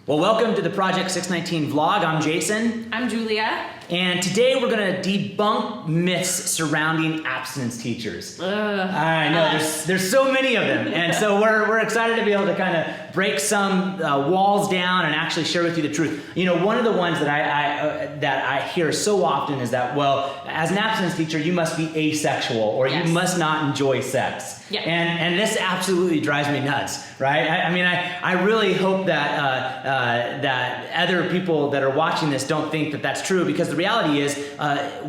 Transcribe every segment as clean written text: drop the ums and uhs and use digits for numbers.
Well, welcome to the Project 619 vlog. I'm Jason. I'm Julia. And today we're going to debunk myths surrounding abstinence teachers. I know, there's so many of them. And so we're excited to be able to kind of break some walls down and actually share with you the truth. You know, one of the ones that I hear so often is that, well, as an abstinence teacher, you must be asexual or Yes. you must not enjoy sex. Yeah. And this absolutely drives me nuts, right? I really hope that that other people that are watching this don't think that that's true, because the reality is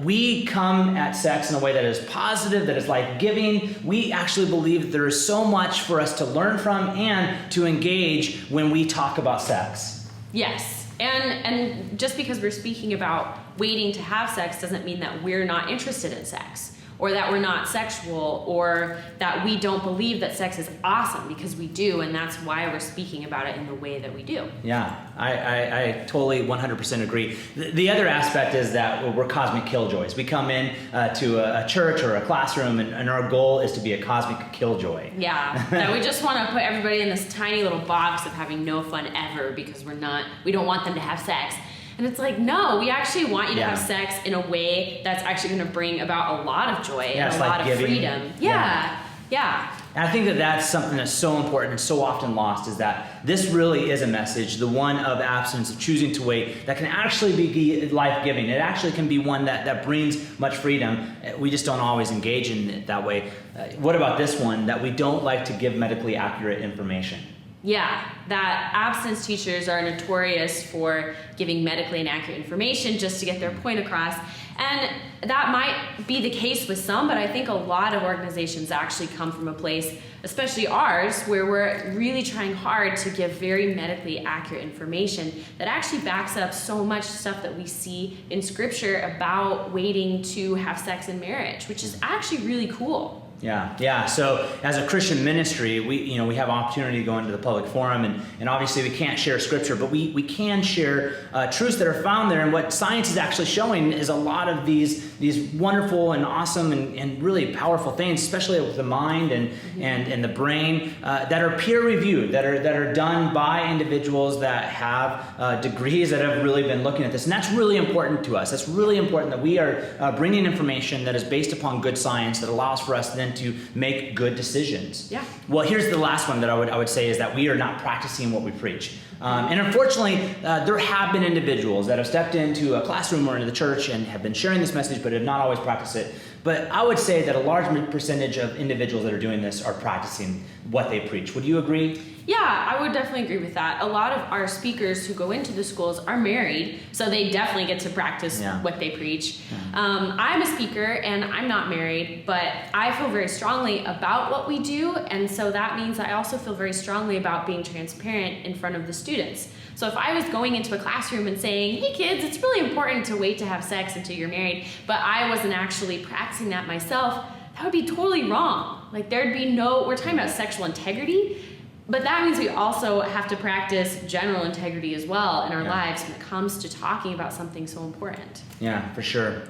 we come at sex in a way that is positive, that is life-giving. We actually believe that there is so much for us to learn from and to engage when we talk about sex. Yes. And just because we're speaking about waiting to have sex doesn't mean that we're not interested in sex, or that we're not sexual, or that we don't believe that sex is awesome, because we do, and that's why we're speaking about it in the way that we do. Yeah, I totally 100% agree. The other aspect is that we're cosmic killjoys. We come in to a church or a classroom, and our goal is to be a cosmic killjoy. Yeah, that we just want to put everybody in this tiny little box of having no fun ever because we don't want them to have sex. And it's like, no, we actually want you to have sex in a way that's actually going to bring about a lot of joy and a lot of freedom. Yeah. And I think that that's something that's so important and so often lost, is that this really is a message, the one of abstinence, of choosing to wait, that can actually be life-giving. It actually can be one that brings much freedom. We just don't always engage in it that way. What about this one, that we don't like to give medically accurate information? Yeah, that abstinence teachers are notorious for giving medically inaccurate information just to get their point across. And that might be the case with some, but I think a lot of organizations actually come from a place, especially ours, where we're really trying hard to give very medically accurate information that actually backs up so much stuff that we see in scripture about waiting to have sex in marriage, which is actually really cool. Yeah. So as a Christian ministry, we have opportunity to go into the public forum, and obviously we can't share scripture, but we can share truths that are found there. And what science is actually showing is a lot of these wonderful and awesome and really powerful things, especially with the mind and the brain, that are peer reviewed, that are done by individuals that have degrees that have really been looking at this. And that's really important to us. That's really important that we are bringing information that is based upon good science that allows for us then to make good decisions. Yeah. Well, here's the last one that I would say, is that we are not practicing what we preach. And unfortunately, there have been individuals that have stepped into a classroom or into the church and have been sharing this message, but have not always practiced it. But I would say that a large percentage of individuals that are doing this are practicing what they preach. Would you agree? Yeah, I would definitely agree with that. A lot of our speakers who go into the schools are married, so they definitely get to practice what they preach. I'm a speaker and I'm not married, but I feel very strongly about what we do, and so that means I also feel very strongly about being transparent in front of the students. So if I was going into a classroom and saying, hey kids, it's really important to wait to have sex until you're married, but I wasn't actually practicing that myself, that would be totally wrong. Like, there'd be we're talking about sexual integrity, but that means we also have to practice general integrity as well in our lives when it comes to talking about something so important. Yeah, for sure.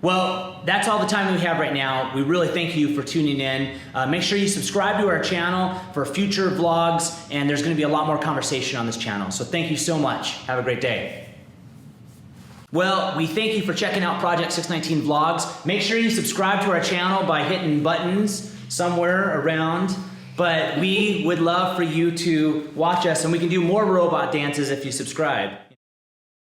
Well, that's all the time we have right now. We really thank you for tuning in. Make sure you subscribe to our channel for future vlogs, and there's going to be a lot more conversation on this channel. So thank you so much. Have a great day. Well, we thank you for checking out Project 619 vlogs. Make sure you subscribe to our channel by hitting buttons somewhere around. But we would love for you to watch us, and we can do more robot dances if you subscribe.